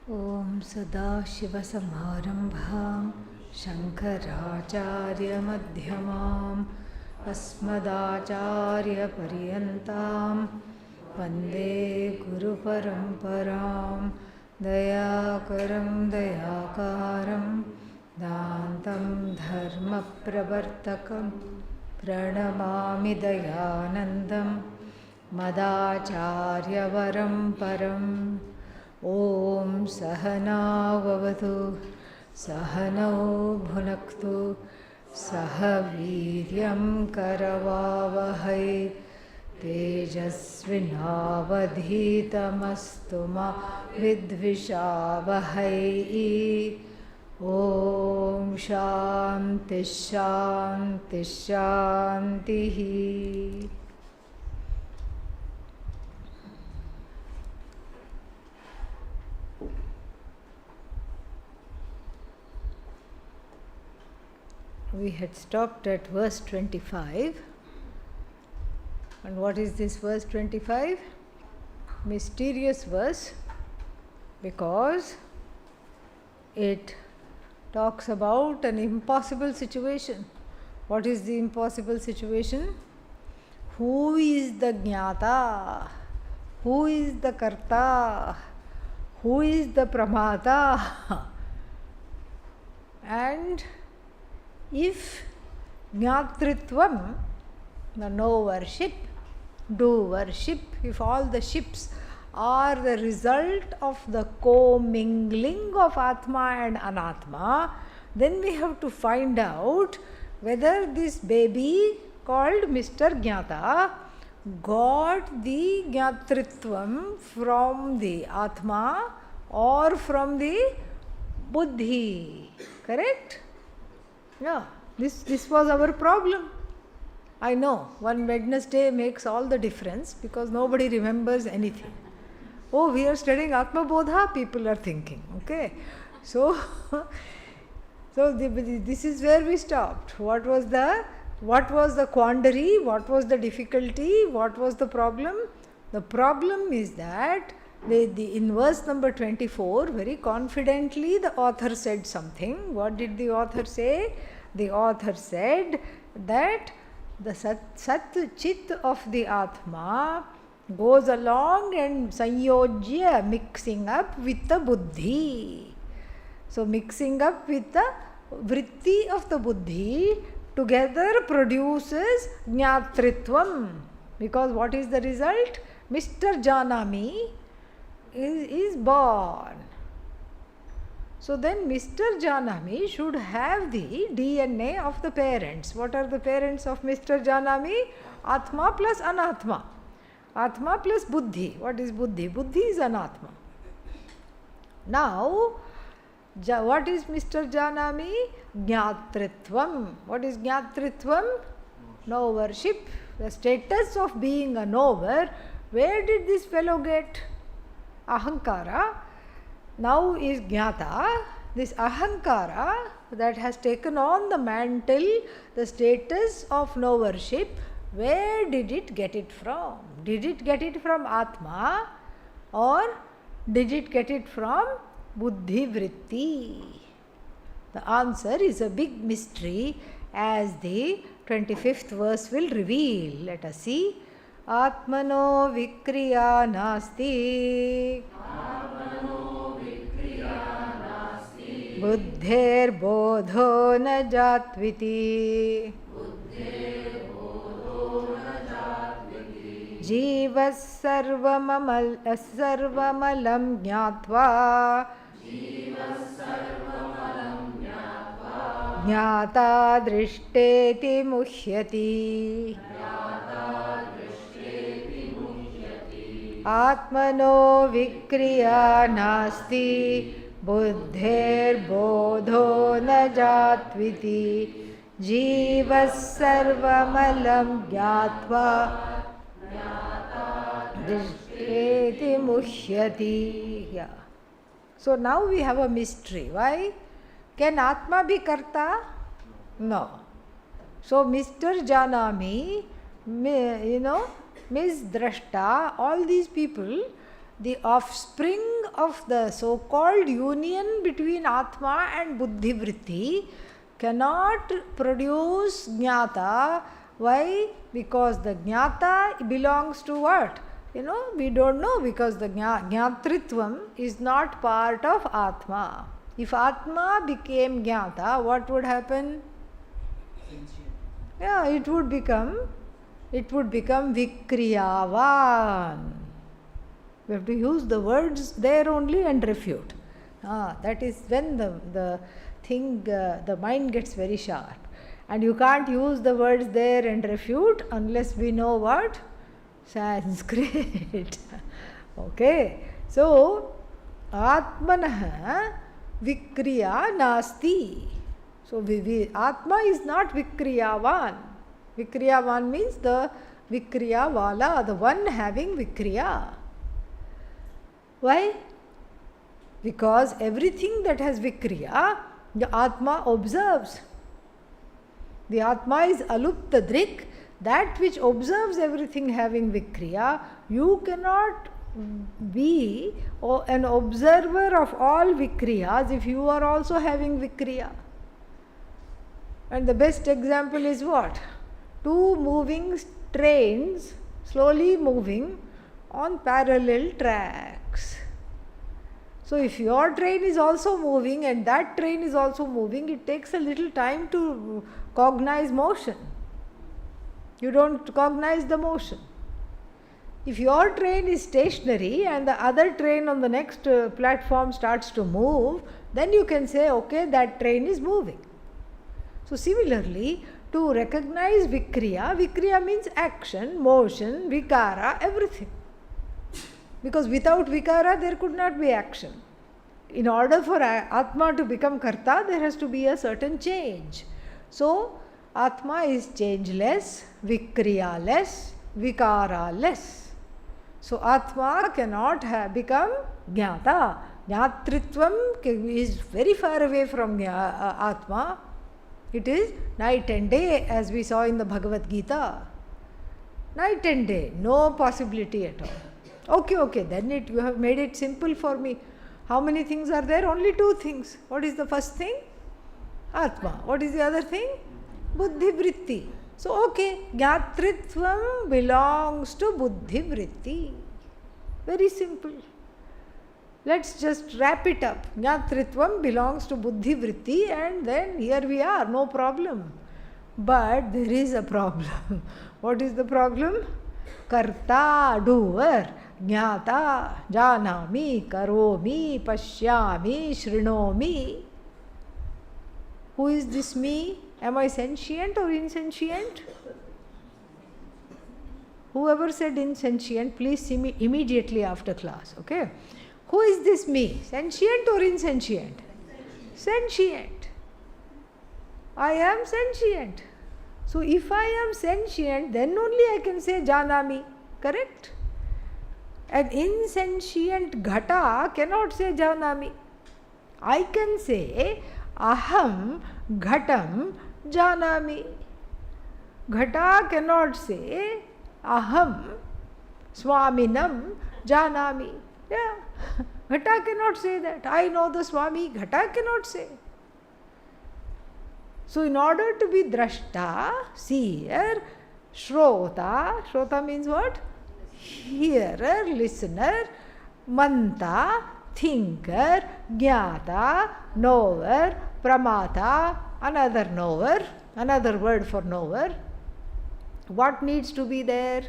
Om Sadashivasamārambhāṃ Shankarācārya-madhyamāṃ Asmadācārya-paryantāṃ Vande Guru-paraṁparāṃ Dayākaram Dayākāram Dāntam Dharma-pravartakam Pranamāmi Dayānandam Madācārya-varam param Om Sahanāvavatu Sahanau Bhunaktu Sahaviryam Karavāvahai Tejasvinavadhitamastu ma vidvishavahai Om Shanti Shanti Shantihi. We had stopped at verse 25. And what is this verse 25? Mysterious verse, because it talks about an impossible situation. What is the impossible situation? Who is the Jnata? Who is the Karta? Who is the Pramata? And if Jnatritvam, the no worship, do worship, if all the ships are the result of the co-mingling of Atma and Anatma, then we have to find out whether this baby called Mr. Jnata got the Jnatritvam from the Atma or from the Buddhi. Correct? Yeah, this was our problem. I know, one Wednesday makes all the difference because nobody remembers anything. Oh, we are studying Atmabodha, people are thinking. Okay, so this is where we stopped. What was the quandary? What was the difficulty? What was the problem? The problem is that in verse number 24, very confidently the author said something. What did the author say? The author said that the Sat Chit of the Atma goes along and Sanyojya, mixing up with the Buddhi. So mixing up with the Vritti of the Buddhi together produces Jnatritvam. Because what is the result? Mr. Janami is born. So then Mr. Janami should have the DNA of the parents. What are the parents of Mr. Janami? Atma plus Anatma. Atma plus Buddhi. What is Buddhi? Buddhi is Anatma. Now, what is Mr. Janami? Jnatritvam. What is Jnatritvam? No worship. The status of being a knower. Where did this fellow get? Ahankara. Now is Jnata, this Ahankara that has taken on the mantle, the status of no worship, where did it get it from? Did it get it from Atma or did it get it from Buddhi Vritti? The answer is a big mystery, as the 25th verse will reveal. Let us see. Atmano vikriya nasti बुद्धेर्बोधो न जात्विति जीवः सर्वमलं ज्ञात्वा ज्ञाता दृष्टेति मुह्यति आत्मनो विक्रिया नास्ति बुद्धेर्बोधो न जात्विति जीवः सर्वमलं ज्ञात्वा दृष्टेति मुह्यति. So now we have a mystery. Why? Can Atma be Karta? No. So Mr. Janami, Ms. Drashta, all these people, the offspring of the so-called union between Atma and Buddhi Vritti cannot produce Jnata. Why? Because the Jnata belongs to what? We don't know, because the Jnatritvam is not part of Atma. If Atma became Jnata, what would happen? Yeah, it would become Vikriyavan. We have to use the words there only and refute. That is when the mind gets very sharp. And you can't use the words there and refute unless we know what? Sanskrit. Okay. So, Atmanah Vikriya Nasti. So, Atma is not Vikriyavan. Vikriyavan means the Vikriyavala, the one having Vikriya. Why? Because everything that has Vikriya, the Atma observes. The Atma is Aluptadrik, that which observes everything having Vikriya. You cannot be an observer of all Vikriyas if you are also having Vikriya. And the best example is what? Two moving trains slowly moving on parallel tracks. So if your train is also moving and that train is also moving, it takes a little time to cognize motion. You don't cognize the motion. If your train is stationary and the other train on the next platform starts to move, then you can say, okay, that train is moving. So similarly, to recognize Vikriya, Vikriya means action, motion, Vikara, everything. Because without Vikara, there could not be action. In order for Atma to become Karta, there has to be a certain change. So, Atma is changeless, Vikriyaless, Vikaraless. So, Atma cannot become Jnata. Jnatritvam is very far away from Atma. It is night and day, as we saw in the Bhagavad Gita. Night and day, no possibility at all. Okay, then you have made it simple for me. How many things are there? Only two things. What is the first thing? Atma. What is the other thing? Buddhi Vritti. So, okay, Jnatritvam belongs to Buddhi Vritti. Very simple. Let's just wrap it up. Jnatritvam belongs to Buddhi Vritti, and then here we are, no problem. But there is a problem. What is the problem? Karta, doer, Jnata, Janami, Karomi, Pashyami, Shrinomi. Who is this me? Am I sentient or insentient? Whoever said insentient, please see me immediately after class, okay? Who is this me? Sentient or insentient? Sentient. I am sentient. So if I am sentient, then only I can say Janami, correct? An insentient Ghata cannot say Janami. I can say Aham Ghatam Janami. Ghata cannot say Aham Swaminam Janami. Yeah, Ghata cannot say that. I know the Swami, Ghata cannot say. So in order to be Drashta, seer, Shrota means what? Hearer, listener, Manta, thinker, Jnata, knower, Pramata, another knower, another word for knower. What needs to be there?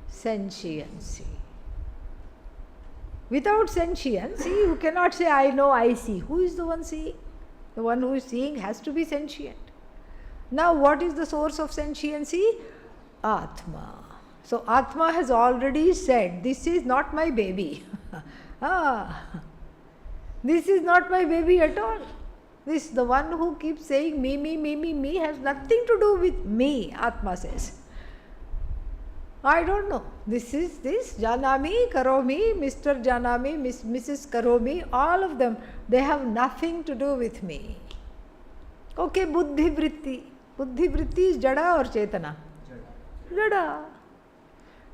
Sentiency. Without sentiency, you cannot say, I know, I see. Who is the one seeing? The one who is seeing has to be sentient. Now, what is the source of sentiency? Atma. So, Atma has already said, this is not my baby. This is not my baby at all. This, the one who keeps saying me, has nothing to do with me, Atma says. I don't know. This is this, Janami, Karomi, Mr. Janami, Mrs. Karomi, all of them, they have nothing to do with me. Okay, Buddhi Vritti. Buddhi Vritti is Jada or Chetana? Jada.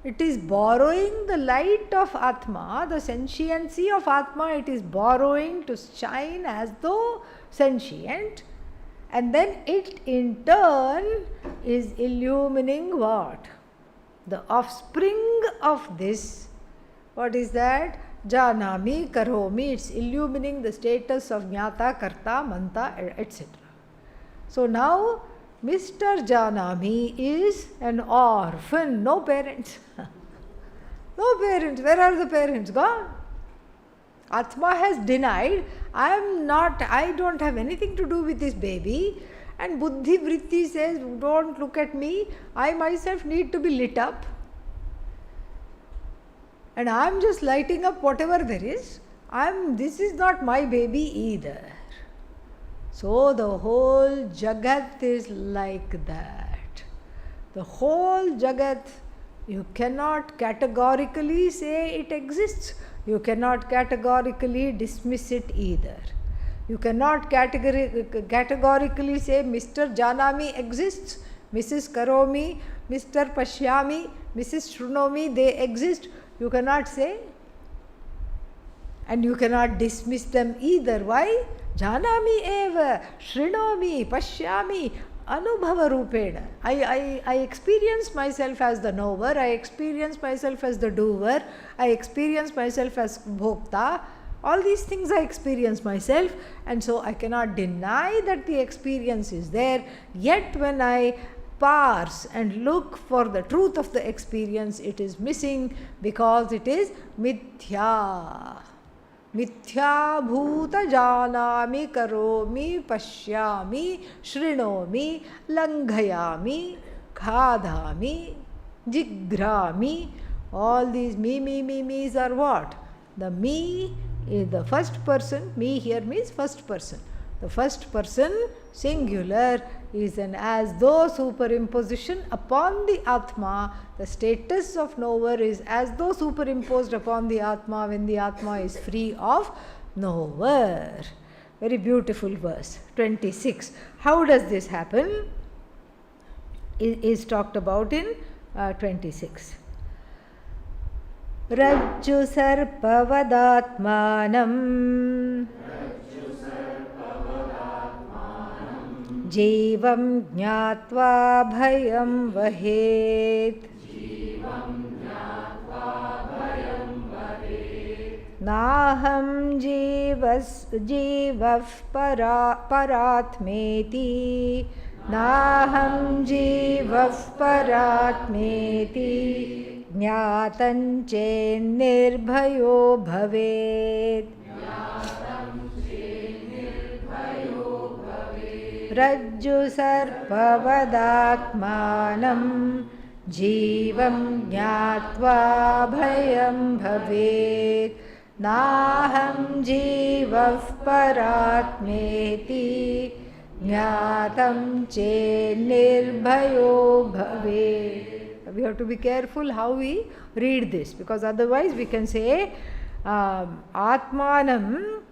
It is borrowing the light of Atma, the sentiency of Atma, it is borrowing to shine as though sentient, and then it in turn is illumining what? The offspring of this. What is that? Janami, Karomi. It's illumining the status of Jnata, Karta, Manta, etc. So now Mr. Janami is an orphan, no parents. No parents. Where are the parents? Gone. Atma has denied, I don't have anything to do with this baby. And Buddhi Vritti says, don't look at me, I myself need to be lit up. And I am just lighting up whatever there is. This is not my baby either. So the whole Jagat is like that. The whole Jagat, you cannot categorically say it exists. You cannot categorically dismiss it either. You cannot categorically say Mr. Janami exists, Mrs. Karomi, Mr. Pashyami, Mrs. Shrunomi, they exist. You cannot say. And you cannot dismiss them either. Why? Janami eva, Shrunomi, Pashyami, Anubhava Rupena. I experience myself as the knower, I experience myself as the doer, I experience myself as Bhokta. All these things I experience myself, and so I cannot deny that the experience is there. Yet when I parse and look for the truth of the experience, it is missing because it is mithya. Mithya bhuta janami karomi pashyami shrinomi langhayami khadami jigrami. All these me's are what? The me is the first person. Me here means first person. The first person singular is an as though superimposition upon the Atma. The status of knower is as though superimposed upon the Atma when the Atma is free of knower. Very beautiful verse. 26. How does this happen? Is talked about in 26. Rajju sarpavadaatmanam Jivam jnatva bhayam vahet Naham jivah paratmeti Naham jivah paratmeti Jnatan nirbhayo bhavet Rajju sarpavadaatmanam Jivam jnatva bhayam bhavet Naham jivah paratmeti Jnatam nirbhayo bhavet. We have to be careful how we read this, because otherwise we can say Atmanam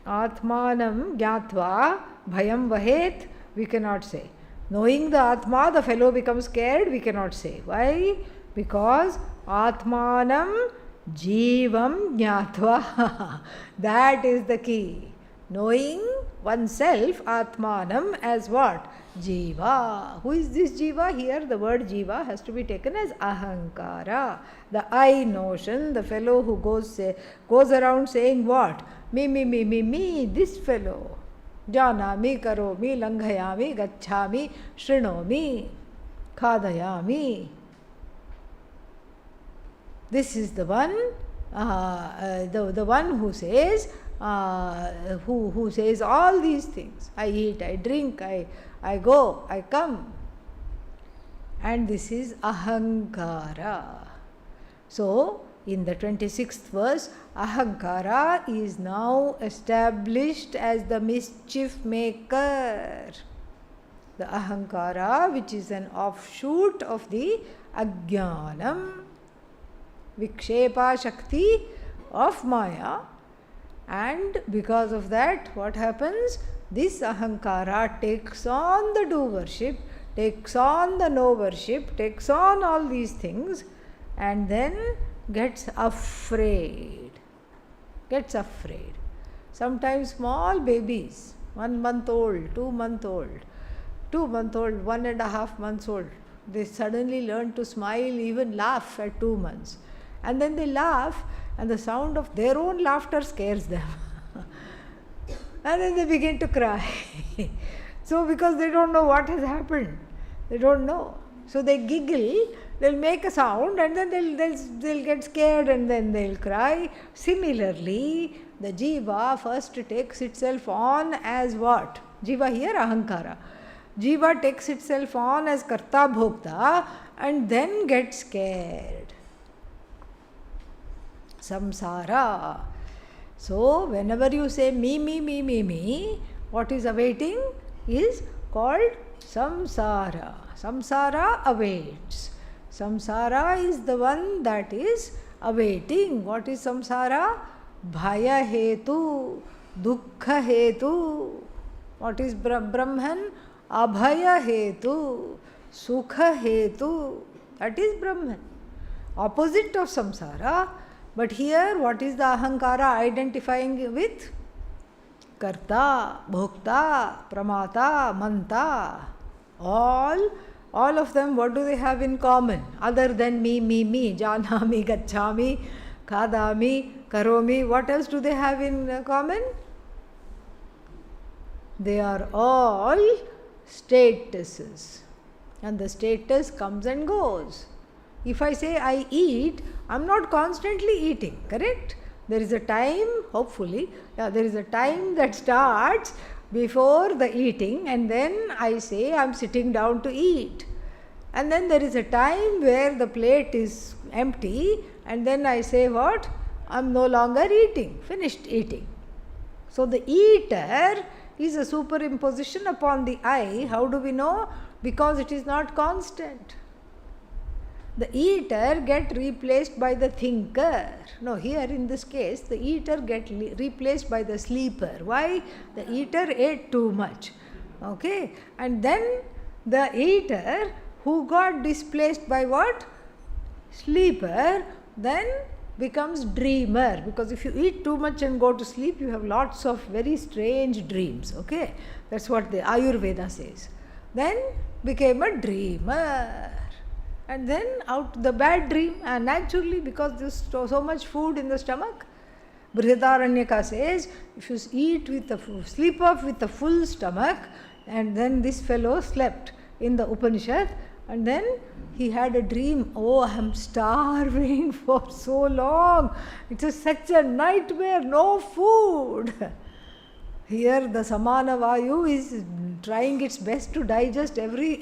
Jnatva Bhayam Vahet. We cannot say. Knowing the Atma, the fellow becomes scared. We cannot say. Why? Because Atmanam Jivam Jnatva. That is the key. Knowing oneself, Atmanam, as what? Jiva. Who is this Jiva? Here the word Jiva has to be taken as Ahankara. The I notion, the fellow who goes around saying what? Me, this fellow. Janami, karomi, langhayami, gacchami, shrinomi, khadayami. This is the one, the one who says, who says all these things. I eat, I drink, I go, I come. And this is Ahankara. So, in the 26th verse, Ahankara is now established as the mischief maker. The Ahankara, which is an offshoot of the Ajnanam, Vikshepa Shakti of Maya. And because of that, what happens? This Ahankara takes on the doership, takes on the knowership, takes on all these things, and then gets afraid. Sometimes small babies, 1 month old, 2 month old, 1.5 months old, they suddenly learn to smile, even laugh at 2 months. And then they laugh, and the sound of their own laughter scares them. And then they begin to cry. So, because they don't know what has happened, they don't know. So they giggle, they'll make a sound, and then they'll get scared, and then they'll cry. Similarly, the jiva first takes itself on as what? Jiva here, ahankara. Jiva takes itself on as karta bhokta and then gets scared. Samsara. So, whenever you say me, what is awaiting is called samsara. Samsara awaits. Samsara is the one that is awaiting. What is samsara? Bhaya hetu, dukkha hetu. What is Brahman? Abhaya hetu, sukha hetu. That is Brahman. Opposite of samsara. But here, what is the ahankara identifying with? Karta, bhokta, pramata, manta. All of them, what do they have in common? Other than me, janami, gacchami, khadami, karomi. What else do they have in common? They are all statuses. And the status comes and goes. If I say I eat, I am not constantly eating, correct? There is a time, hopefully, there is a time that starts before the eating, and then I say I am sitting down to eat. And then there is a time where the plate is empty, and then I say what? I am no longer eating, finished eating. So the eater is a superimposition upon the I. How do we know? Because it is not constant. The eater get replaced by the thinker. No, here in this case, the eater get replaced by the sleeper. Why? The eater ate too much. Okay? And then the eater who got displaced by what? Sleeper, then becomes dreamer. Because if you eat too much and go to sleep, you have lots of very strange dreams. Okay? That's what the Ayurveda says. Then became a dreamer. And then out the bad dream, and naturally because there's so much food in the stomach, Brihadaranyaka says, if you sleep off with a full stomach, and then this fellow slept in the Upanishad, and then he had a dream, oh, I am starving for so long, it is such a nightmare, no food. Here the Samana Vayu is trying its best to digest every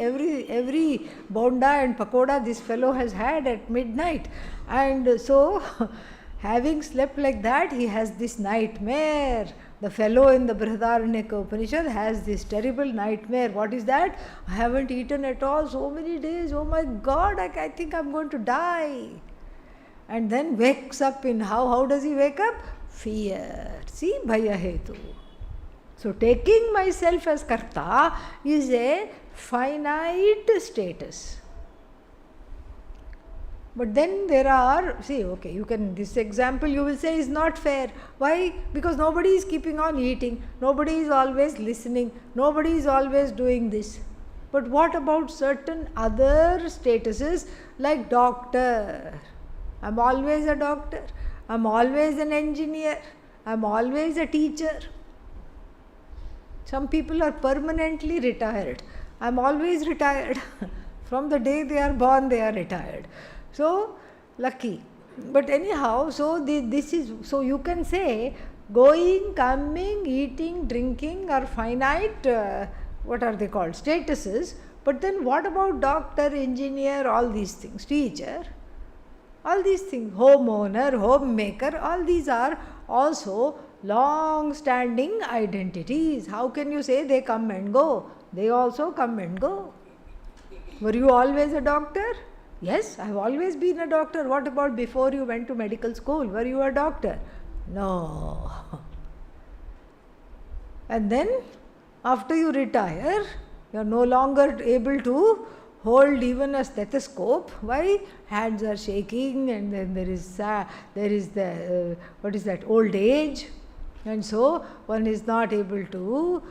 bonda and pakoda this fellow has had at midnight. And so, having slept like that, he has this nightmare. The fellow in the Brihadaranyaka Upanishad has this terrible nightmare. What is that? I haven't eaten at all so many days. Oh my God, I think I'm going to die. And then wakes up in how does he wake up? Fear. See, bhaya hetu. So, taking myself as karta is a finite status. But then there are, this example you will say is not fair. Why? Because nobody is keeping on eating, nobody is always listening, nobody is always doing this. But what about certain other statuses like doctor? I am always a doctor, I am always an engineer, I am always a teacher. Some people are permanently retired. I am always retired. From the day they are born, they are retired. So, lucky. But anyhow, so you can say going, coming, eating, drinking are finite, what are they called? Statuses. But then what about doctor, engineer, all these things, teacher? All these things, homeowner, homemaker, all these are also long-standing identities. How can you say they come and go? They also come and go. Were you always a doctor? Yes, I have always been a doctor. What about before you went to medical school? Were you a doctor? No. And then after you retire, you are no longer able to hold even a stethoscope. Why? Hands are shaking, and then there is the what is that, old age, and so one is not able to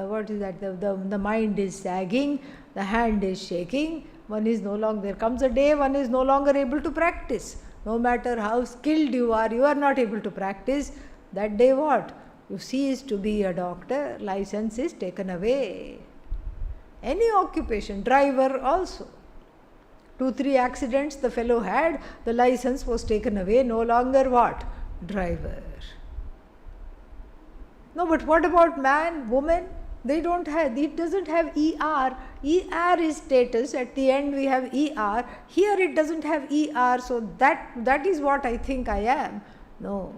what is that, the mind is sagging, the hand is shaking, one is no longer, there comes a day one is no longer able to practice. No matter how skilled you are not able to practice. That day what? You cease to be a doctor, license is taken away. Any occupation, driver also. 2-3 accidents the fellow had, the license was taken away, no longer what? Driver. No, but what about man, woman? They don't have, it doesn't have ER. ER is status, at the end we have ER. Here it doesn't have ER, so that is what I think I am. No.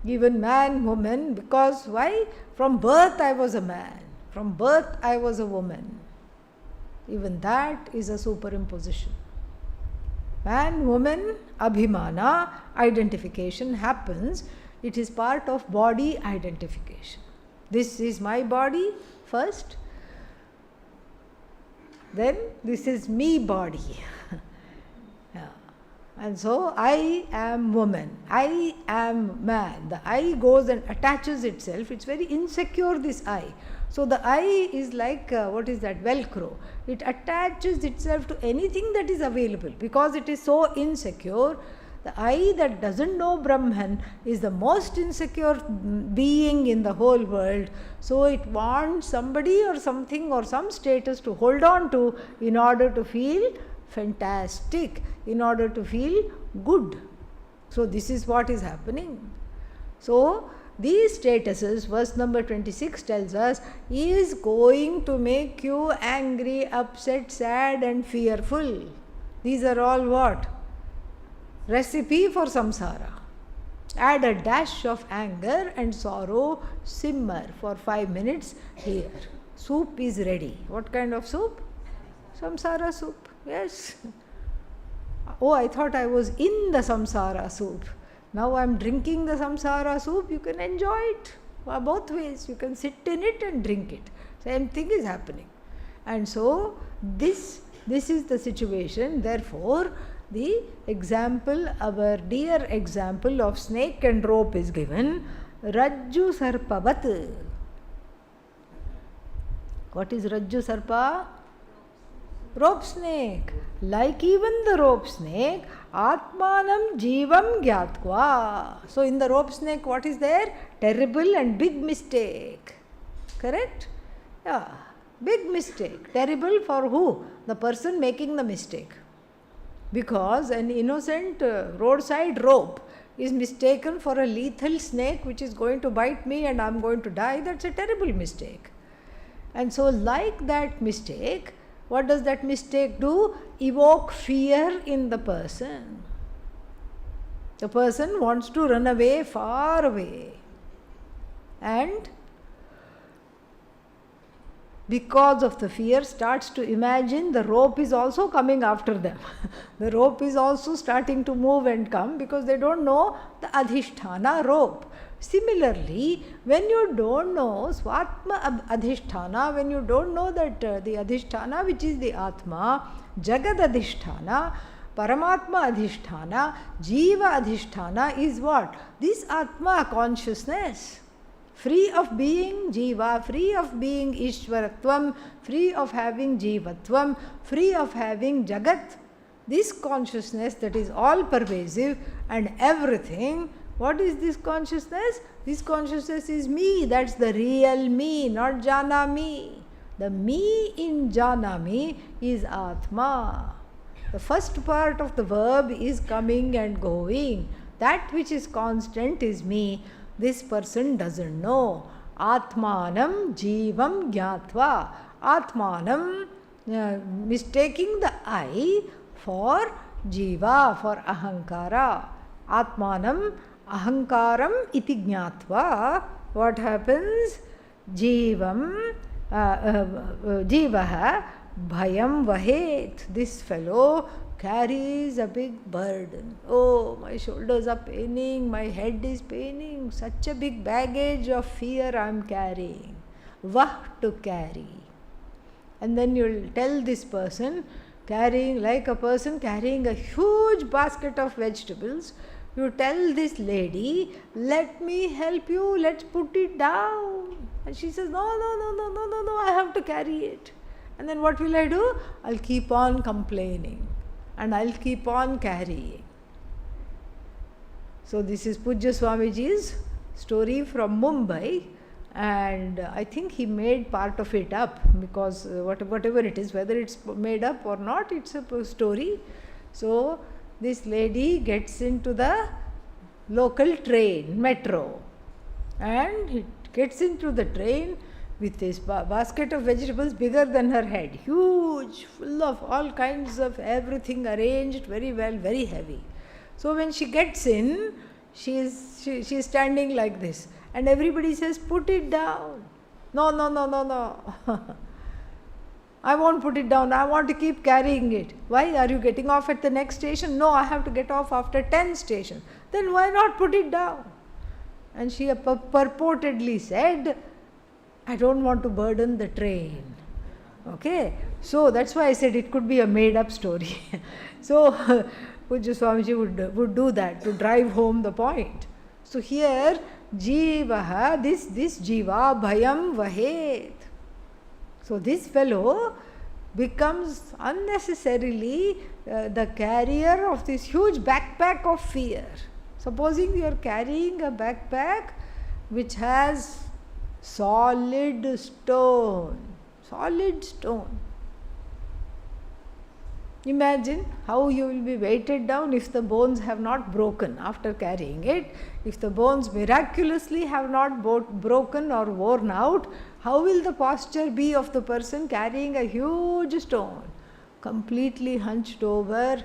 Even man, woman, because why? From birth I was a man, from birth I was a woman. Even that is a superimposition. Man, woman, abhimana, identification happens. It is part of body identification. This is my body first, then this is me body. Yeah. And so I am woman, I am man. The I goes and attaches itself. It's very insecure, this I. So the I is like what is that, Velcro. It attaches itself to anything that is available because it is so insecure. The I that doesn't know Brahman is the most insecure being in the whole world. So it wants somebody or something or some status to hold on to in order to feel fantastic, in order to feel good. So this is what is happening. So these statuses, verse number 26 tells us, is going to make you angry, upset, sad and fearful. These are all what? Recipe for samsara. Add a dash of anger and sorrow, simmer for 5 minutes here. Soup is ready. What kind of soup? Samsara soup. Yes. Oh, I thought I was in the samsara soup. Now I am drinking the samsara soup. You can enjoy it both ways. You can sit in it and drink it. Same thing is happening. And so this is the situation. Therefore, the example, our dear example of snake and rope is given. Rajju sarpavat. What is Rajju sarpa? Rope snake. Like even the rope snake, Atmanam Jivam Gyatva. So in the rope snake, what is there? Terrible and big mistake. Correct? Yeah. Big mistake. Terrible for who? The person making the mistake. Because an innocent roadside rope is mistaken for a lethal snake which is going to bite me and I am going to die. That's a terrible mistake. And so like that mistake, what does that mistake do? Evoke fear in the person. The person wants to run away, far away. And because of the fear, starts to imagine the rope is also coming after them. The rope is also starting to move and come because they don't know the adhishthana rope. Similarly, when you don't know Svatma adhishthana, when you don't know that the adhishthana which is the Atma, Jagad adhishthana, Paramatma adhishthana, Jiva adhishthana is what? This Atma consciousness. Free of being Jiva, free of being Ishwaratvam, free of having Jivatvam, free of having Jagat. This consciousness that is all pervasive and everything. What is this consciousness? This consciousness is me. That's the real me, not Jana me. The me in Jana me is Atma. The first part of the verb is coming and going. That which is constant is me. This person doesn't know. Atmanam jivam gyatva. Atmanam, mistaking the I for jiva, for ahankara. Atmanam ahankaram iti jnatva. What happens? Jivam, jivaha bhayam vahet. This fellow carries a big burden. Oh, my shoulders are paining, my head is paining. Such a big baggage of fear I am carrying. Vah, to carry. And then you'll tell this person, carrying like a person carrying a huge basket of vegetables, you tell this lady, let me help you, let's put it down. And she says, no, I have to carry it. And then what will I do? I'll keep on complaining and I'll keep on carrying. So this is Pujya Swamiji's story from Mumbai, and I think he made part of it up, because whatever it is, whether it's made up or not, it's a story. So this lady gets into the local train, metro, and it gets into the train with this basket of vegetables bigger than her head, huge, full of all kinds of everything arranged very well, very heavy. So when she gets in, she is standing like this, and everybody says, put it down. No. I won't put it down. I want to keep carrying it. Why? Are you getting off at the next station? No, I have to get off after 10 stations. Then why not put it down? And she purportedly said, I don't want to burden the train. Okay? So that's why I said it could be a made up story. So Pujya Swamiji would do that to drive home the point. So here, Jivaha, this Jiva Bhayam Vahet. So this fellow becomes unnecessarily the carrier of this huge backpack of fear. Supposing you are carrying a backpack which has solid stone. Imagine how you will be weighted down if the bones have not broken after carrying it. If the bones miraculously have not broken or worn out, how will the posture be of the person carrying a huge stone, completely hunched over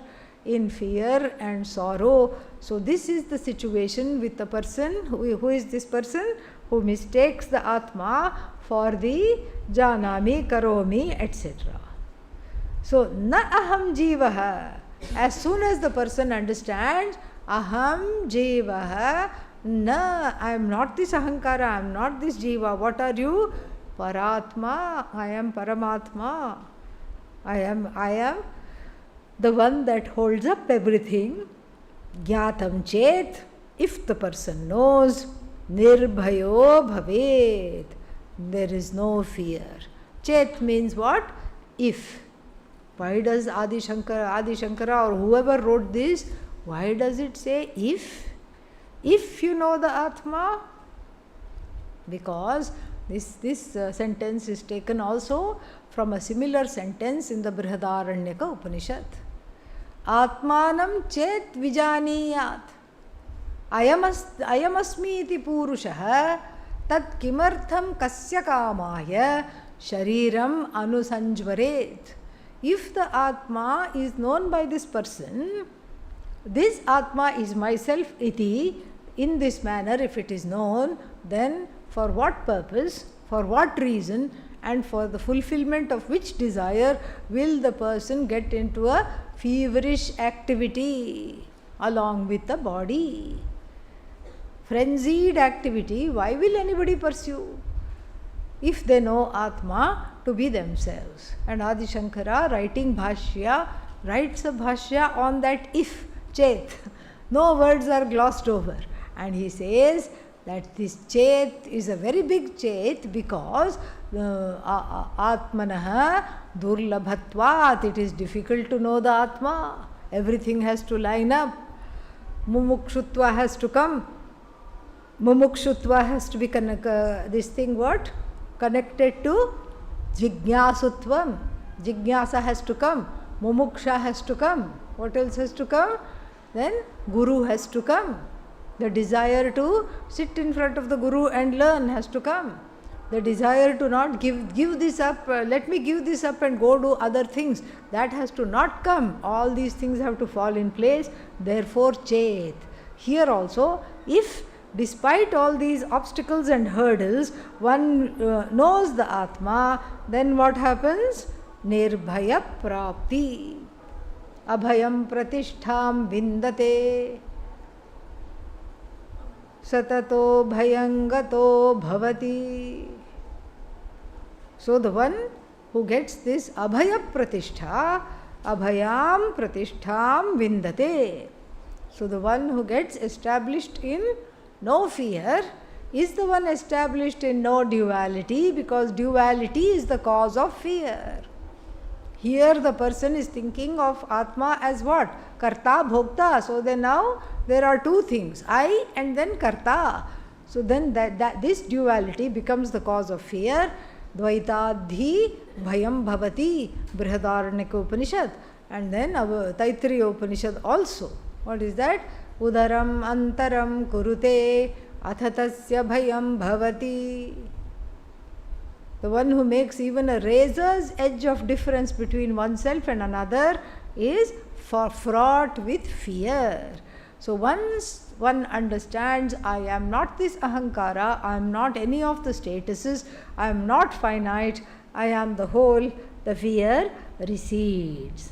in fear and sorrow? So this is the situation with the person. Who is this person? Who mistakes the Atma for the Janami, Karomi, etc. So, na aham jivaha. As soon as the person understands, aham jivaha, na, I am not this ahankara, I am not this jiva. What are you? Paratma, I am Paramatma. I am the one that holds up everything. Jnatam chet, if the person knows, nirbhayo bhavet, there is no fear. Chet means what? If. Why does Adi Shankara or whoever wrote this, why does it say if? If you know the Atma? Because this sentence is taken also from a similar sentence in the Brihadaranyaka Upanishad. Atmanam chet vijaniyat. Ayamasmi iti purushaha tat kimartham kasya kamaya shariram anusanjvaret. If the Atma is known by this person, this Atma is myself iti, in this manner if it is known, then for what purpose, for what reason, and for the fulfillment of which desire will the person get into a feverish activity along with the body? Frenzied activity, why will anybody pursue? If they know Atma to be themselves. And Adi Shankara, writing Bhashya, writes a Bhashya on that if, chet. No words are glossed over. And he says that this chet is a very big chet because Atmanaha durlabhatvat, it is difficult to know the Atma. Everything has to line up. Mumukshutva has to come. Mumukshutva has to be this thing what? Connected to Jignasutvam. Jignasa has to come. Mumuksha has to come. What else has to come? Then Guru has to come. The desire to sit in front of the Guru and learn has to come. The desire to not give this up, let me give this up and go do other things, that has to not come. All these things have to fall in place. Therefore, Chet. Here also, if despite all these obstacles and hurdles, one knows the Atma, then what happens? Nirbhaya prapti. Abhayam pratishtham vindate. Satato bhayangato bhavati. So the one who gets this abhaya pratishtha, abhayam pratishtham vindate. So the one who gets established in no fear is the one established in no duality, because duality is the cause of fear. Here the person is thinking of Atma as what? Karta, Bhokta. So then now there are two things, I and then Karta. So then this duality becomes the cause of fear. Dvaitadhi bhayam bhavati, Brihadaranyaka Upanishad, and then Taittiriya Upanishad also. What is that? Udaram antaram kurute athatasya bhayam bhavati. The one who makes even a razor's edge of difference between oneself and another is fraught with fear. So once one understands, I am not this ahankara, I am not any of the statuses, I am not finite, I am the whole, the fear recedes.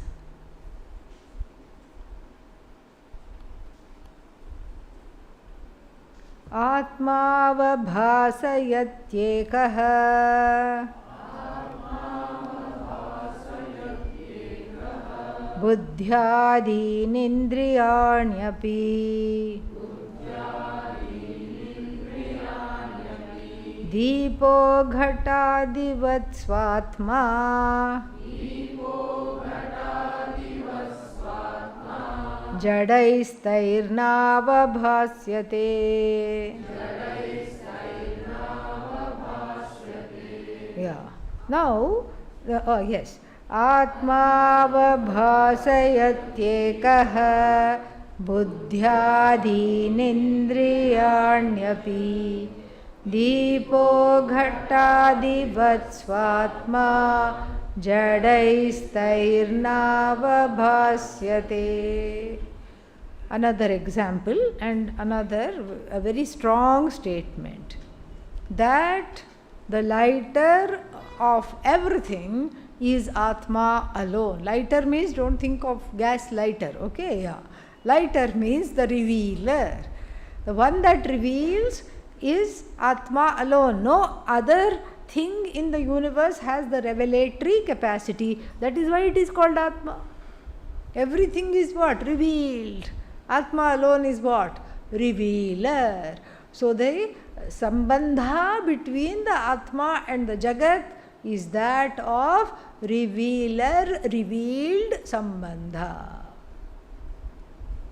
आत्मावभासयत्येकः बुद्ध्यादीनिन्द्रियाण्यपि दीपो घटादिवत् स्वात्मा जडैस्तैर्नावभास्यते. Yeah. Now, yes. आत्मावभासयत्येकः बुद्ध्यादीनिन्द्रियाण्यपि दीपो घटादिवत् स्वात्मा जडैस्तैर्नावभास्यते. Another example and a very strong statement that the lighter of everything is Atma alone. Lighter means, don't think of gas lighter, okay? Yeah. Lighter means the revealer. The one that reveals is Atma alone. No other thing in the universe has the revelatory capacity. That is why it is called Atma. Everything is what? Revealed. Atma alone is what? Revealer. So the sambandha between the Atma and the Jagat is that of revealer, revealed sambandha.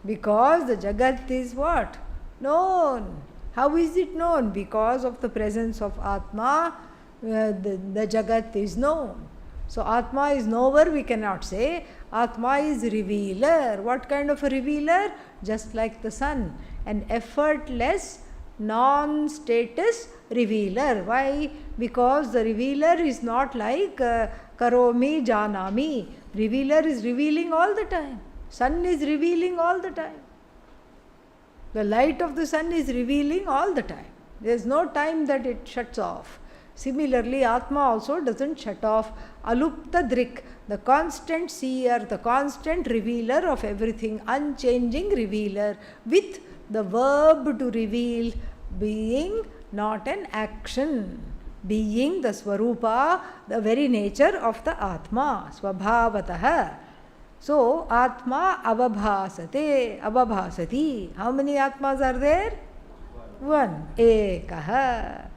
Because the Jagat is what? Known. How is it known? Because of the presence of Atma, the Jagat is known. So Atma is knower, we cannot say. Atma is revealer. What kind of a revealer? Just like the sun, an effortless, non-status revealer. Why? Because the revealer is not like karomi janami. Revealer is revealing all the time. Sun is revealing all the time. The light of the sun is revealing all the time. There is no time that it shuts off. Similarly, Atma also doesn't shut off. Alupta drik, the constant seer, the constant revealer of everything, unchanging revealer, with the verb to reveal being not an action, being the Swarupa, the very nature of the Atma, Swabhavataha. So, Atma avabhasati. How many Atmas are there? One. Ekaha.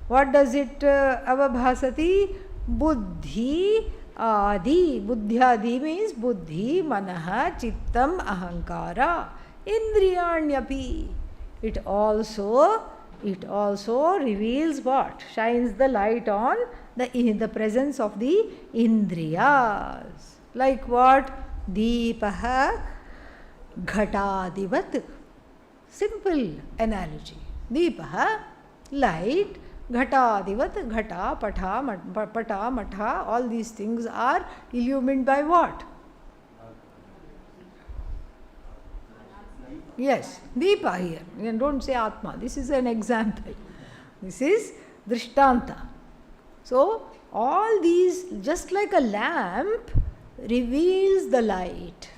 What does it avabhasati? Buddhi adi. Buddhyadi means buddhi, manaha, chittam, ahankara, indriyanyapi. It also reveals what? Shines the light on the presence of the indriyas. Like what? Deepaha ghatadivat. Simple analogy. Deepaha, light, ghatadivat, ghata, pata, matha, all these things are illumined by what? Yes, Deepa here. You don't say Atma. This is an example. This is Drishtanta. So, all these, just like a lamp reveals the light.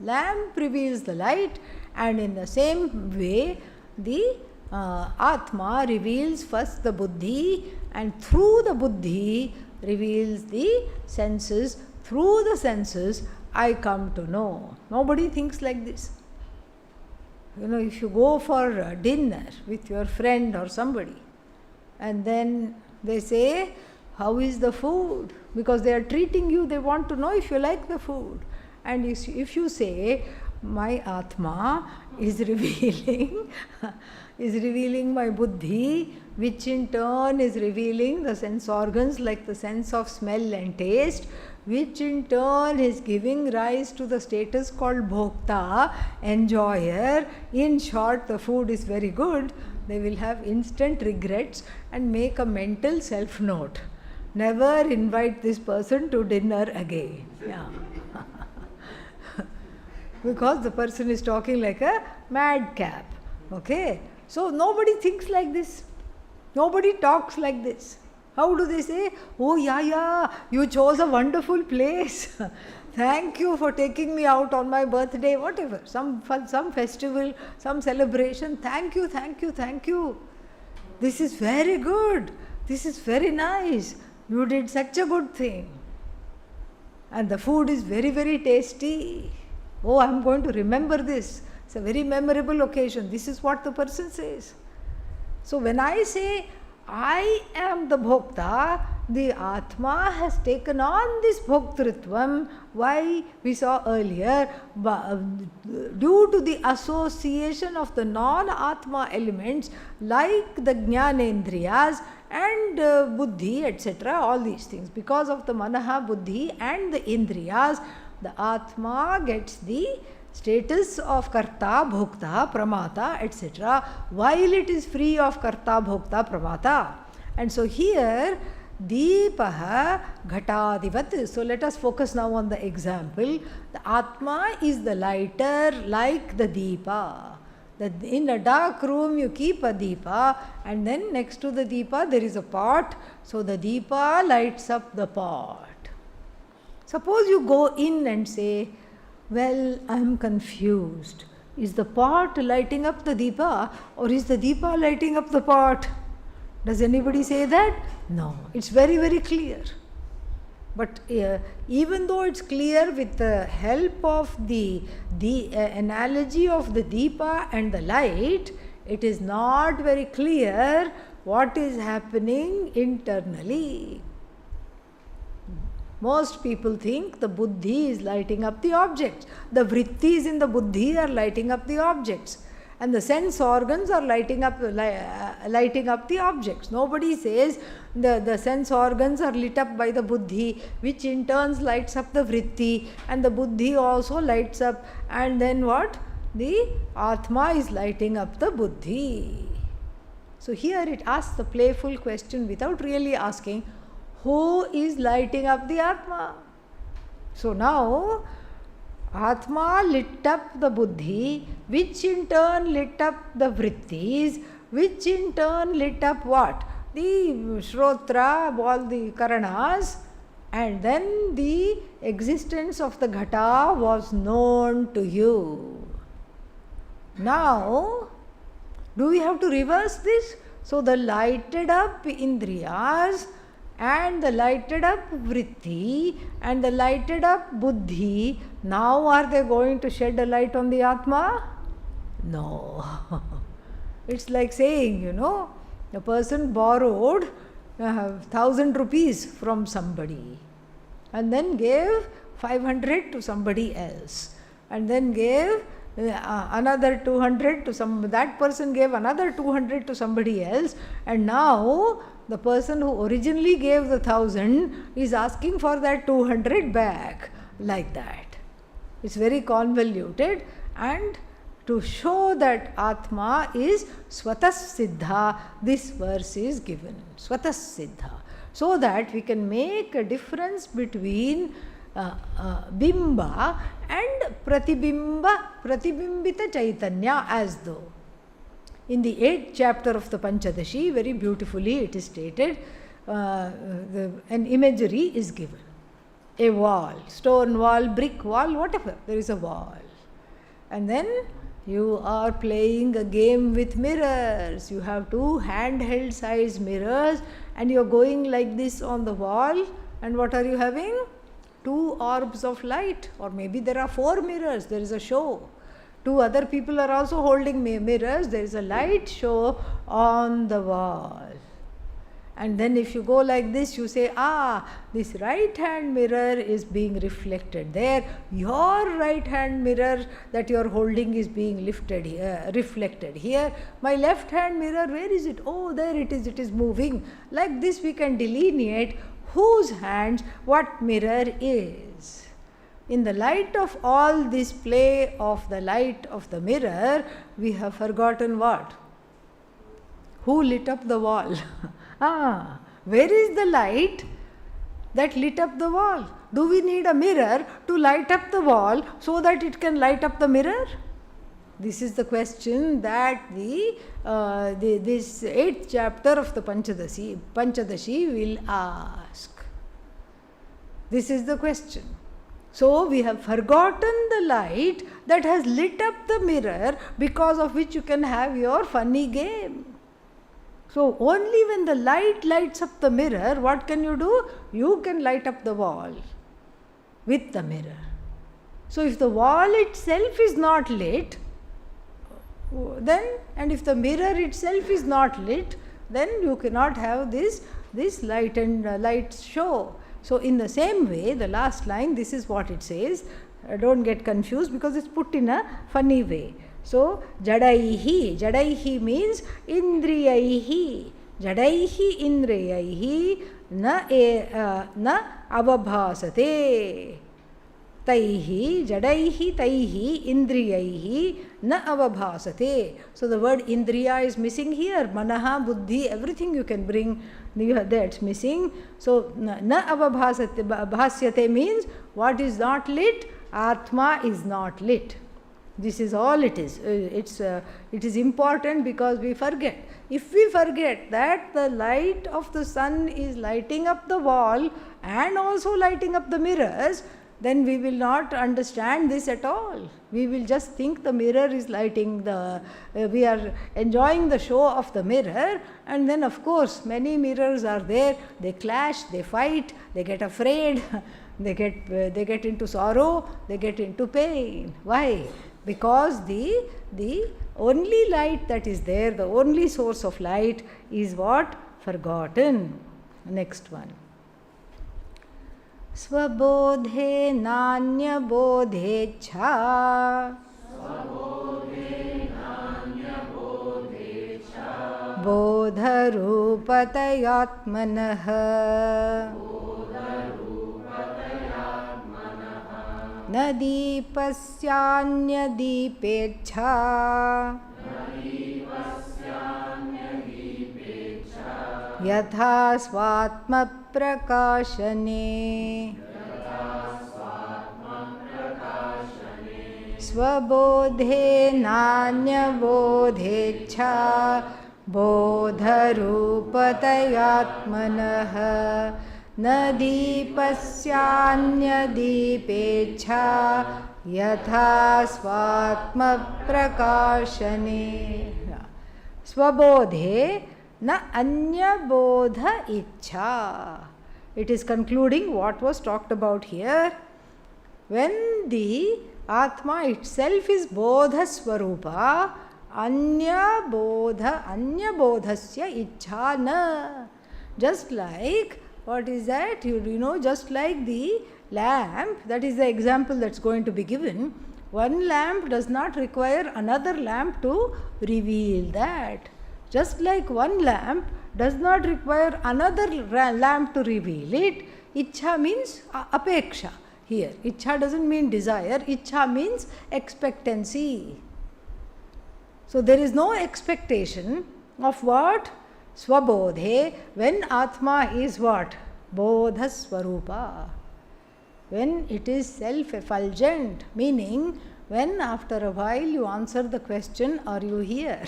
Lamp reveals the light, and in the same way, the Atma reveals first the buddhi, and through the buddhi, reveals the senses. Through the senses, I come to know. Nobody thinks like this. If you go for dinner with your friend or somebody, and then they say, how is the food? Because they are treating you, they want to know if you like the food. And if you say, my Atma is revealing my buddhi, which in turn is revealing the sense organs like the sense of smell and taste, which in turn is giving rise to the status called bhokta, enjoyer. In short, the food is very good. They will have instant regrets and make a mental self-note. Never invite this person to dinner again. Yeah. Because the person is talking like a madcap. Okay? So nobody thinks like this. Nobody talks like this. How do they say, oh yeah, you chose a wonderful place. Thank you for taking me out on my birthday, whatever. Some festival, some celebration. Thank you. This is very good. This is very nice. You did such a good thing. And the food is very, very tasty. Oh, I am going to remember this. It's a very memorable occasion. This is what the person says. So when I say, I am the bhokta, the Atma has taken on this bhoktritvam. Why? We saw earlier, due to the association of the non-Atma elements like the Jnanendriyas and buddhi, etc., all these things. Because of the manaha, buddhi and the indriyas, the Atma gets the status of karta, bhokta, pramata, etc., while it is free of karta, bhokta, pramata. And so here, deepaha ghatadivat. So let us focus now on the example. The Atma is the lighter like the deepa. In a dark room you keep a deepa, and then next to the deepa there is a pot. So the deepa lights up the pot. Suppose you go in and say, well, I am confused. Is the pot lighting up the deepa, or is the deepa lighting up the pot? Does anybody say that? No. It's very, very clear. But even though it's clear, with the help of the analogy of the deepa and the light, it is not very clear what is happening internally. Most people think the buddhi is lighting up the objects. The vrittis in the buddhi are lighting up the objects. And the sense organs are lighting up the objects. Nobody says the sense organs are lit up by the buddhi, which in turn lights up the vritti, and the buddhi also lights up. And then what? The Atma is lighting up the buddhi. So here it asks the playful question without really asking, who is lighting up the Atma? So now, Atma lit up the buddhi, which in turn lit up the vrittis, which in turn lit up what? The shrotra, all the karanas, and then the existence of the ghata was known to you. Now, do we have to reverse this? So the lighted up indriyas and the lighted up vritti and the lighted up buddhi, now are they going to shed a light on the Atma? No. It's like saying, a person borrowed 1,000 rupees from somebody and then gave 500 to somebody else, and then gave another 200 to that person gave another 200 to somebody else, and now the person who originally gave the 1,000 is asking for that 200 back, like that. It's very convoluted, and to show that Atma is Swatas Siddha, this verse is given, Swatas Siddha, so that we can make a difference between bimba and pratibimbita chaitanya, as though. In the 8th chapter of the Panchadashi, very beautifully it is stated, an imagery is given. A wall, stone wall, brick wall, whatever, there is a wall. And then You are playing a game with mirrors. You have two handheld size mirrors and you are going like this on the wall. And what are you having? Two orbs of light, or maybe there are four mirrors. There is a show. Two other people are also holding mirrors. There is a light show on the wall. And then if you go like this, you say, this right hand mirror is being reflected there. Your right hand mirror that you are holding is being reflected here. My left hand mirror, where is it? Oh, there it is moving. Like this we can delineate whose hands what mirror is. In the light of all this play of the light of the mirror, we have forgotten what? Who lit up the wall? Where is the light that lit up the wall? Do we need a mirror to light up the wall so that it can light up the mirror? This is the question that this 8th chapter of the Panchadashi will ask. This is the question. So we have forgotten the light that has lit up the mirror, because of which you can have your funny game. So only when the light lights up the mirror, what can you do? You can light up the wall with the mirror. So if the wall itself is not lit, then, and if the mirror itself is not lit, then you cannot have this light and light show. So in the same way, the last line, this is what it says. Don't get confused because it's put in a funny way. So, jadaihi means indriyaihi. Jadaihi indriyaihi na avabhasate. Taihi, jadaihi, taihi, indriyaihi na avabhasate. So, the word indriya is missing here. Manaha, buddhi, everything you can bring, that's missing. So, na avabhasyate means what is not lit, Atma is not lit. This is all it is. It is important because we forget. If we forget that the light of the sun is lighting up the wall and also lighting up the mirrors, then we will not understand this at all. We will just think the mirror is lighting we are enjoying the show of the mirror, and then of course many mirrors are there. They clash, they fight, they get afraid, they get into sorrow, they get into pain. Why? Because the only light that is there, the only source of light is what? Forgotten. Next one. Svabodhe nanya bodhecha bodha rupatayatmanah na deepasyanya deepecha yatha svatma prakashane svabodhe nanya bodhecha bodha rupatayatmanah na deepasyanya deepecha yatha svatma prakashane. Svabodhe na anya bodha ichha. It is concluding what was talked about here. When the Atma itself is bodha swarupa, anya bodhasya ichha na. Just like, what is that? You know, just like the lamp, that is the example that's going to be given. One lamp does not require another lamp to reveal that. Just like one lamp does not require another lamp to reveal it, ichha means apeksha here. Ichha doesn't mean desire, ichha means expectancy. So there is no expectation of what? Swabodhe, when Atma is what? Bodha Swarupa. When it is self-effulgent, meaning when after a while you answer the question, are you here?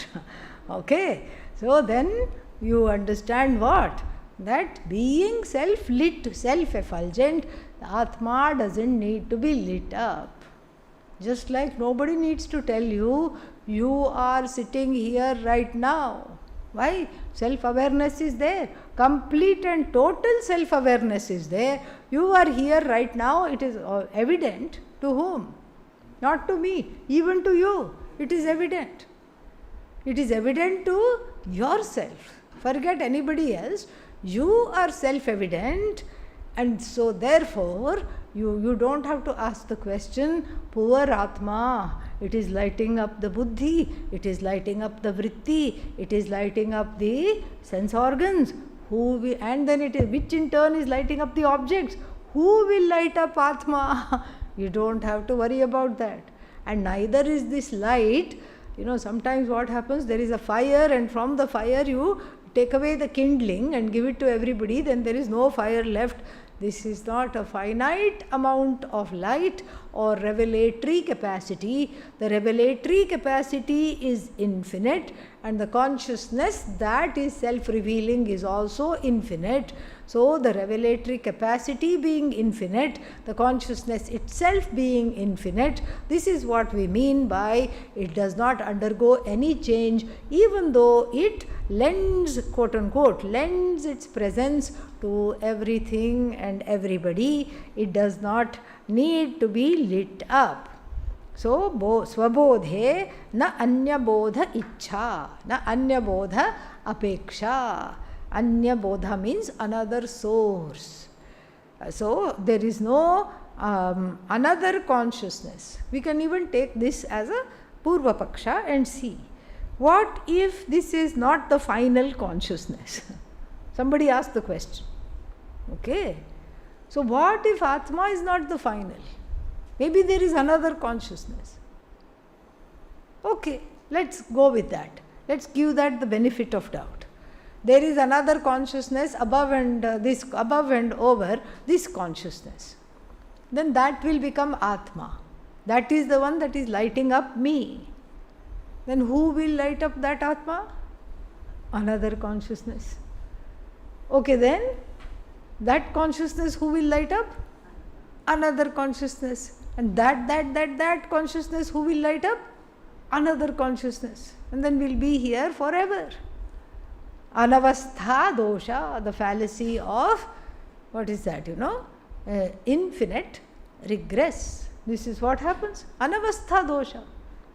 Okay, so then you understand what? That being self-lit, self-effulgent, the Atma doesn't need to be lit up. Just like nobody needs to tell you, you are sitting here right now. Why? Self-awareness is there. Complete and total self-awareness is there. You are here right now. It is evident to whom? Not to me, even to you. It is evident. It is evident to yourself. Forget anybody else. You are self-evident, and so therefore you don't have to ask the question, poor Atma, it is lighting up the buddhi, it is lighting up the vritti, it is lighting up the sense organs, and then it is, which in turn is lighting up the objects. Who will light up Atma? You don't have to worry about that. And neither is this light. Sometimes what happens, there is a fire, and from the fire you take away the kindling and give it to everybody, then there is no fire left. This is not a finite amount of light or revelatory capacity. The revelatory capacity is infinite, and the consciousness that is self-revealing is also infinite. So the revelatory capacity being infinite, the consciousness itself being infinite, this is what we mean by it does not undergo any change, even though it lends, quote unquote, lends its presence to everything and everybody. It does not need to be lit up. So, swabodhe na anyabodha ichha, na anyabodha apeksha. Anyabodha means another source. So, there is no another consciousness. We can even take this as a purva paksha and see. What if this is not the final consciousness? Somebody asked the question. Okay. So, what if Atma is not the final? Maybe there is another consciousness. Okay, let's go with that. Let's give that the benefit of doubt. There is another consciousness above and over this consciousness. Then that will become Atma. That is the one that is lighting up me. Then who will light up that Atma? Another consciousness. Okay, then that consciousness who will light up? Another consciousness. And that consciousness who will light up? Another consciousness. And then we'll be here forever. Anavastha dosha, the fallacy of, what is that, infinite regress. This is what happens. Anavastha dosha.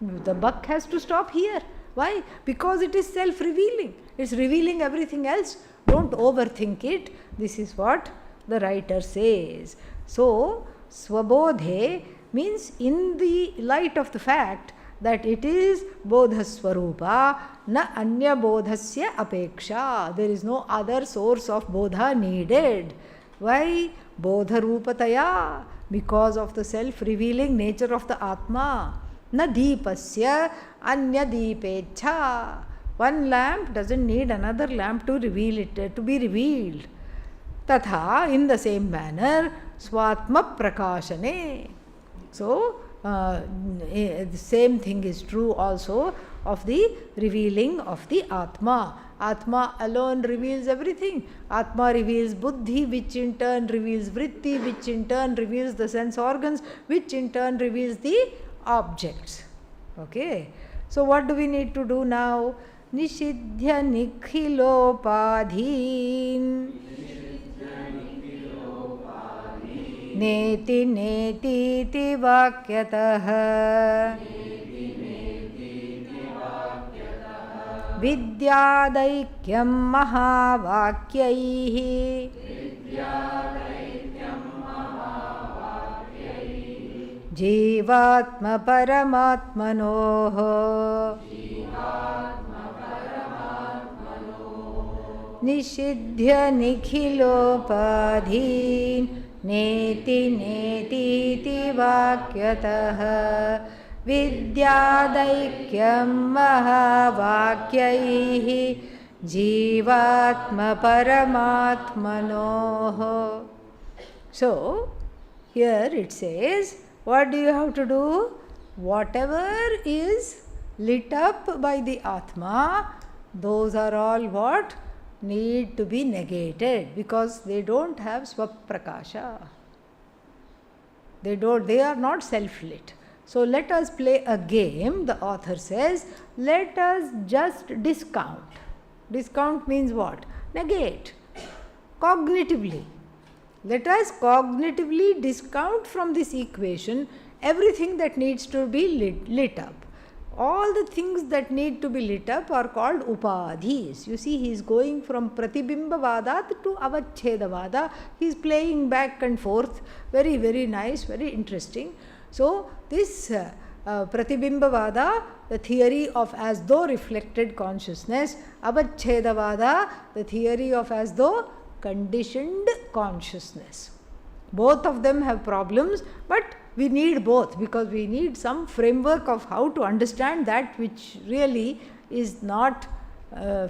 The buck has to stop here. Why? Because it is self-revealing. It's revealing everything else. Don't overthink it. This is what the writer says. So, swabodhe means in the light of the fact that it is bodhaswarupa, na anya bodhasya apeksha. There is no other source of bodha needed. Why? Bodharupataya, because of the self-revealing nature of the Atma. Na deepasya anya deepecha. One lamp doesn't need another lamp to reveal it, to be revealed. Tatha, in the same manner, Svatma prakashane. So, the same thing is true also of the revealing of the Atma. Atma alone reveals everything. Atma reveals buddhi, which in turn reveals vritti, which in turn reveals the sense organs, which in turn reveals the objects. Okay. So, what do we need to do now? Nishidhya nikhilopadhin neti neti ti vakyatah vidyadaikyam mahavakyaihi jivatma paramatmanoh nishidhya nikhilopadhin neti neti ti vakyatah vidyadaikyam mahavakyaihi jivatma paramatmanoh. So, here it says, what do you have to do? Whatever is lit up by the Atma, those are all what? Need to be negated, because they don't have swaprakasha. They are not self-lit. So let us play a game, the author says. Let us just discount. Discount means what? Negate. Cognitively. Let us cognitively discount from this equation everything that needs to be lit up. All the things that need to be lit up are called upadhis. You see, he is going from Pratibhimbavadat to Avachedavada. He is playing back and forth. Very, very nice, very interesting. So, this Pratibhimbavada, the theory of as though reflected consciousness, Avachedavada, the theory of as though conditioned consciousness. Both of them have problems, but we need both because we need some framework of how to understand that which really is not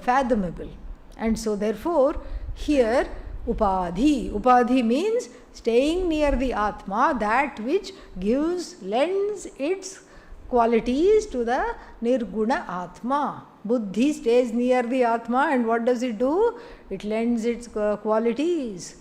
fathomable. And so therefore here upadhi means staying near the Atma, that which lends its qualities to the Nirguna Atma. Buddhi stays near the Atma, and what does it do? It lends its qualities.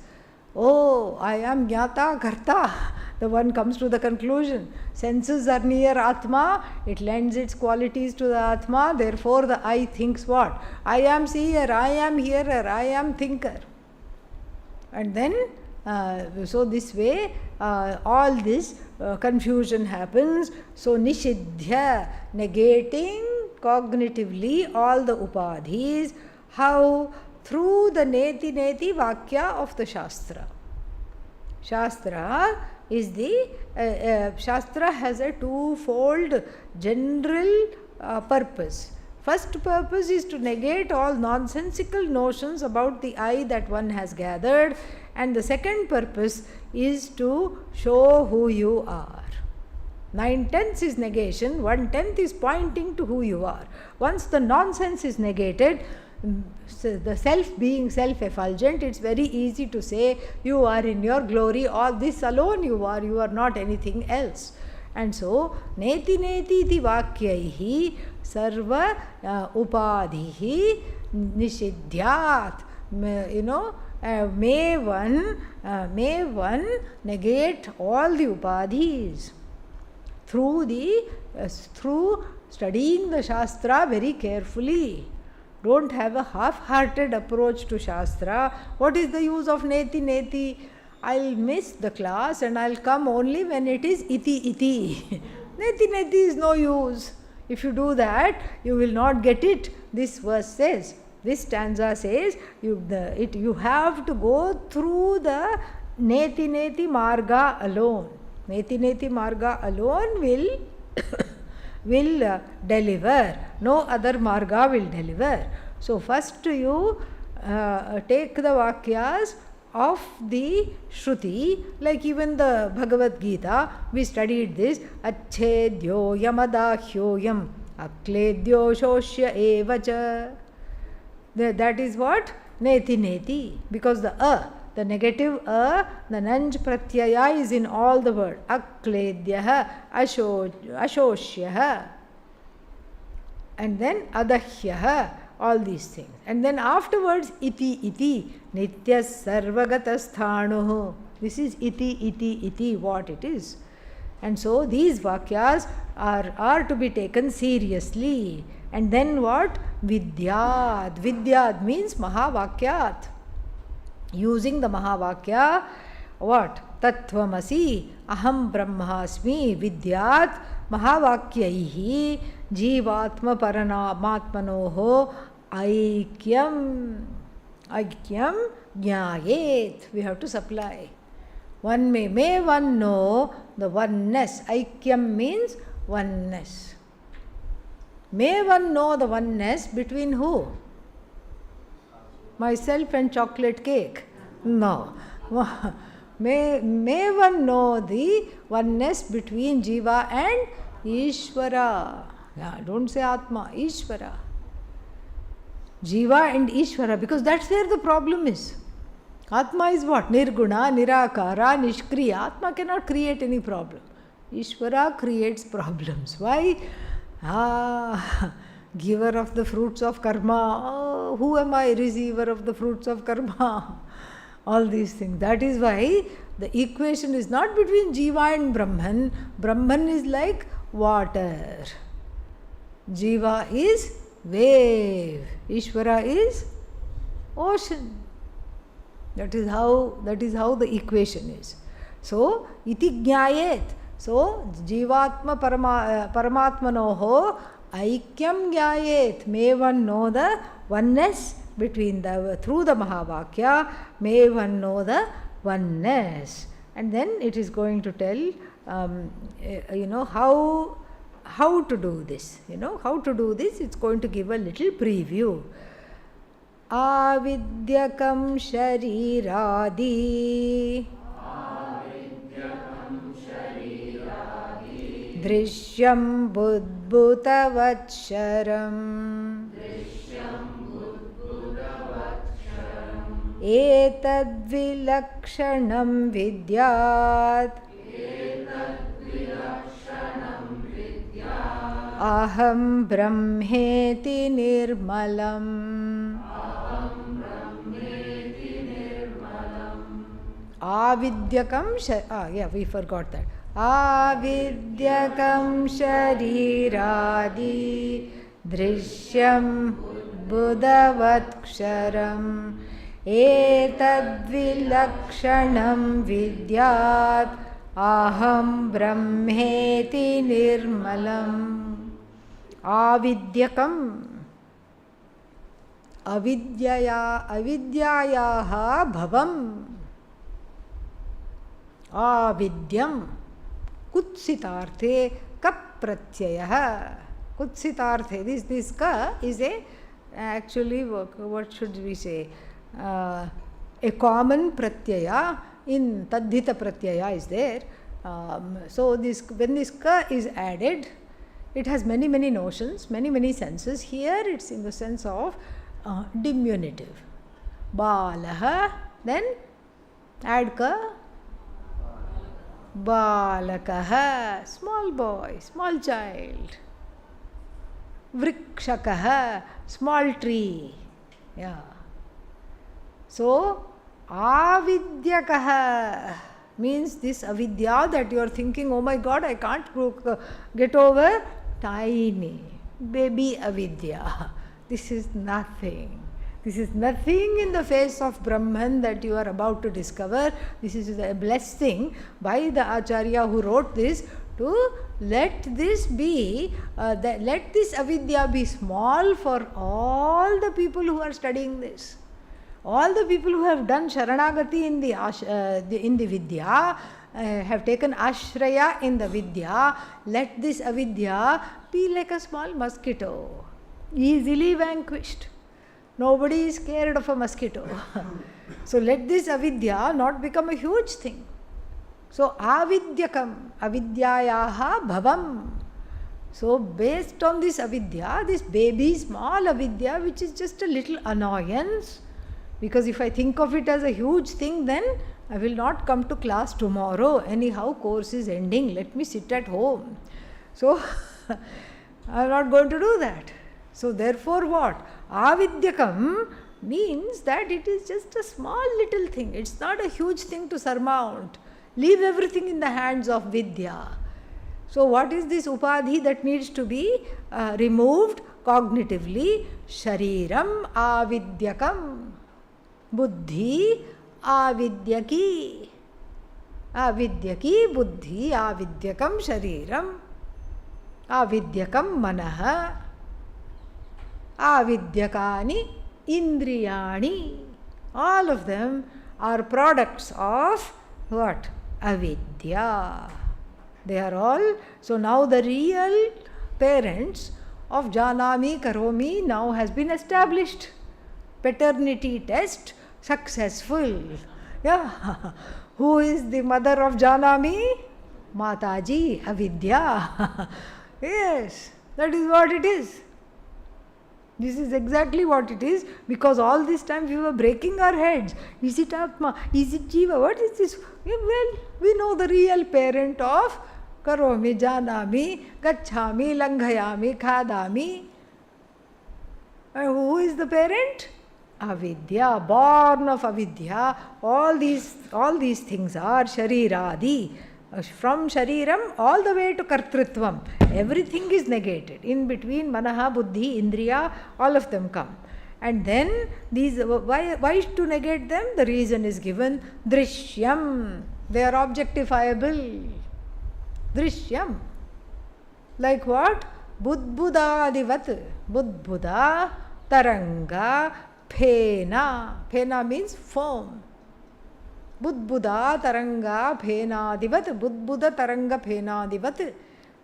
Oh, I am Jnata Karta. The one comes to the conclusion. Senses are near Atma, it lends its qualities to the Atma, therefore the I thinks what? I am seer, I am hearer, I am thinker. And then, so this way, all this confusion happens. So, Nishidhya, negating cognitively all the upadhis. How? Through the Neti Neti Vakya of the Shastra. Shastra is Shastra has a twofold general purpose. First purpose is to negate all nonsensical notions about the I that one has gathered, and the second purpose is to show who you are. 9/10 is negation, 1/10 is pointing to who you are. Once the nonsense is negated, the self being self-effulgent, it's very easy to say you are in your glory, or this alone you are not anything else. And so, neti neti iti vakyaihi sarva upadhihi nishidhyat. May one negate all the upadhis through studying the Shastra very carefully. Don't have a half-hearted approach to Shastra. What is the use of neti neti? I'll miss the class and I'll come only when it is iti iti. Neti neti is no use. If you do that, you will not get it. This verse says, this stanza says, you have to go through the neti neti marga alone. Neti neti marga alone will deliver. No other marga will deliver. So first you take the vakyas of the Shruti, like even the Bhagavad Gita, we studied this. Achedyo yamadahyoyam akledyo shoshya evacha. That is what? Neti neti. Because the negative the nanj pratyaya is in all the word. Akledyaha, ashoshyah, and then adahyaha, all these things. And then afterwards, iti, nitya sarvagatasthano. This is iti, what it is. And so these vakyas are to be taken seriously. And then what? Vidyad. Vidyad means mahavakyat. Using the mahavakya, what? Tattvamasi, aham brahmasmi, vidyat, mahavakyaihi, jivatma paranamatmanoho, aikyam jnayet. We have to supply. May one know the oneness. Aikyam means oneness. May one know the oneness between who? Myself and chocolate cake? No. May one know the oneness between Jiva and Ishvara. Yeah, don't say Atma, Ishvara. Jiva and Ishvara, because that's where the problem is. Atma is what? Nirguna, Nirakara, Nishkriya. Atma cannot create any problem. Ishvara creates problems. Why? Giver of the fruits of karma. Oh, who am I? Receiver of the fruits of karma. all these things. That is why the equation is not between Jiva and Brahman. Brahman is like water. Jiva is wave. Ishvara is ocean. That is how the equation is. So, iti jnayet. So, Jivatma Paramatmanoho Aikyam jnayet. May one know the oneness between through the Mahavakya, may one know the oneness. And then it is going to tell, how to do this. How to do this, it's going to give a little preview. Avidyakam shariradi Drishyam budbhutavatsharam Etadvilakshanam vidyat Aham brahmeti nirmalam. Avidyakam we forgot that. Avidyakam shariradi Drishyam budhavatsharam Etadvilakshanam vidyat Aham brahmeti nirmalam. Avidyakam. Avidyayaha bhavam. Avidyam. Kutsitarthe kapratyayah. Kutsitarthe. This ka is actually, what should we say? A common pratyaya. In Tadhita pratyaya is there. So when this ka is added, it has many notions, many senses. Here it's in the sense of diminutive. Balaha, then add ka. Balakaha, small boy, small child. Vrikshakaha, small tree. Yeah. So, avidyakaha means this avidya that you are thinking, oh my God, I can't get over. Tiny, baby avidya. This is nothing. This is nothing in the face of Brahman that you are about to discover. This is a blessing by the Acharya who wrote this to let this be, let this avidya be small for all the people who are studying this. All the people who have done Sharanagati in the Vidya, have taken Ashraya in the Vidya, let this avidya be like a small mosquito, easily vanquished. Nobody is scared of a mosquito. So let this avidya not become a huge thing. So avidyakam, avidyayaha bhavam. So based on this avidya, this baby small avidya, which is just a little annoyance, because if I think of it as a huge thing, then I will not come to class tomorrow. Anyhow, course is ending. Let me sit at home. So I am not going to do that. So therefore what? Avidyakam means that it is just a small little thing. It's not a huge thing to surmount. Leave everything in the hands of Vidya. So what is this upadhi that needs to be removed cognitively? Shariram avidyakam. Buddhi avidyaki. Avidyaki buddhi avidyakam shariram. Avidyakam manaha. Avidyakani indriyani. All of them are products of what? Avidya. They are all. So now the real parents of Janami Karomi now has been established. Paternity test successful. Yeah. Who is the mother of Janami? Mataji, Avidya. Yes, that is what it is. This is exactly what it is, because all this time we were breaking our heads. Is it Atma? Is it Jiva? What is this? Well, we know the real parent of Karomi, Janami, Gacchami, Langhayami, Khadami. And who is the parent? Avidya, born of avidya. All these things are shariradi. From shariram all the way to kartrutvam. Everything is negated. In between manaha, buddhi, indriya, all of them come. And then these, why to negate them? The reason is given. Drishyam. They are objectifiable. Drishyam. Like what? Budbudadivat. Budbuda, taranga, phena. Phena means foam. Budbuda, taranga, phena divat. Budbuda, taranga, phena divat.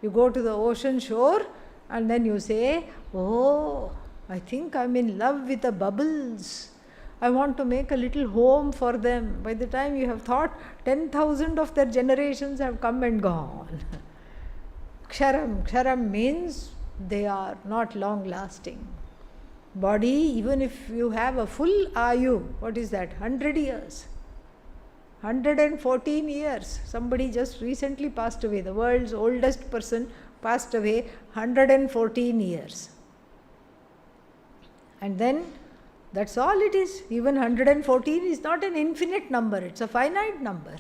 You go to the ocean shore and then you say, oh, I think I'm in love with the bubbles. I want to make a little home for them. By the time you have thought, 10,000 of their generations have come and gone. Ksharam. Ksharam means they are not long lasting. Body, even if you have a full ayu, what is that? 100 years. 114 years. Somebody just recently passed away. The world's oldest person passed away, 114 years. And then that's all it is. Even 114 is not an infinite number, it's a finite number.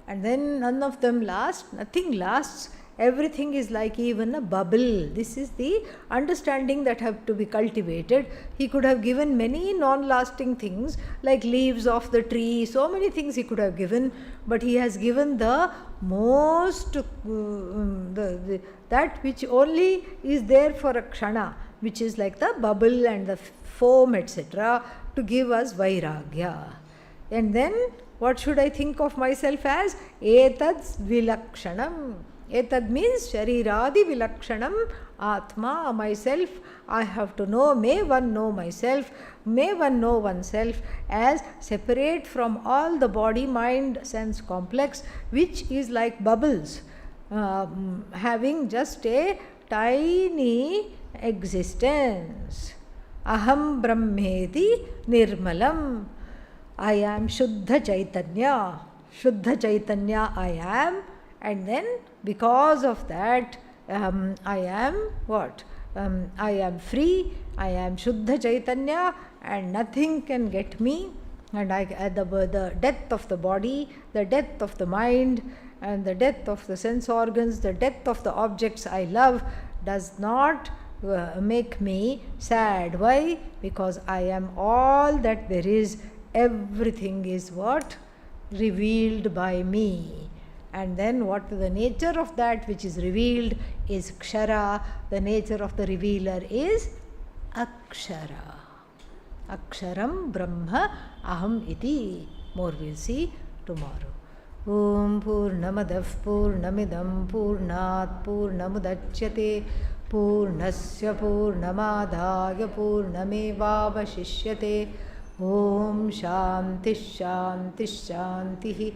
And then none of them last, nothing lasts. Everything is like even a bubble. This is the understanding that have to be cultivated. He could have given many non-lasting things like leaves of the tree, so many things he could have given, but he has given the most, that which only is there for a kshana, which is like the bubble and the foam, etc., to give us vairagya. And then what should I think of myself as? Etad vilakshanam. Etad means shariradi vilakshanam, atma, myself. I have to know, may one know myself, may one know oneself as separate from all the body, mind, sense complex, which is like bubbles, having just a tiny existence. Aham brahmeti nirmalam. I am Shuddha Chaitanya. Shuddha Chaitanya I am. And then because of that, I am what? I am free. I am Shuddha Chaitanya and nothing can get me. And the death of the body, the death of the mind, and the death of the sense organs, the death of the objects I love does not make me sad. Why? Because I am all that there is. Everything is what? Revealed by me. And then what the nature of that which is revealed is kshara. The nature of the revealer is akshara. Aksharam Brahma Aham iti. More we'll see tomorrow. Om Purnamadav Purnamidam Purnat Purnamudachyate Purnasya Purnamadaya Purnamevavashishyate. Om Shanti Shanti Shanti.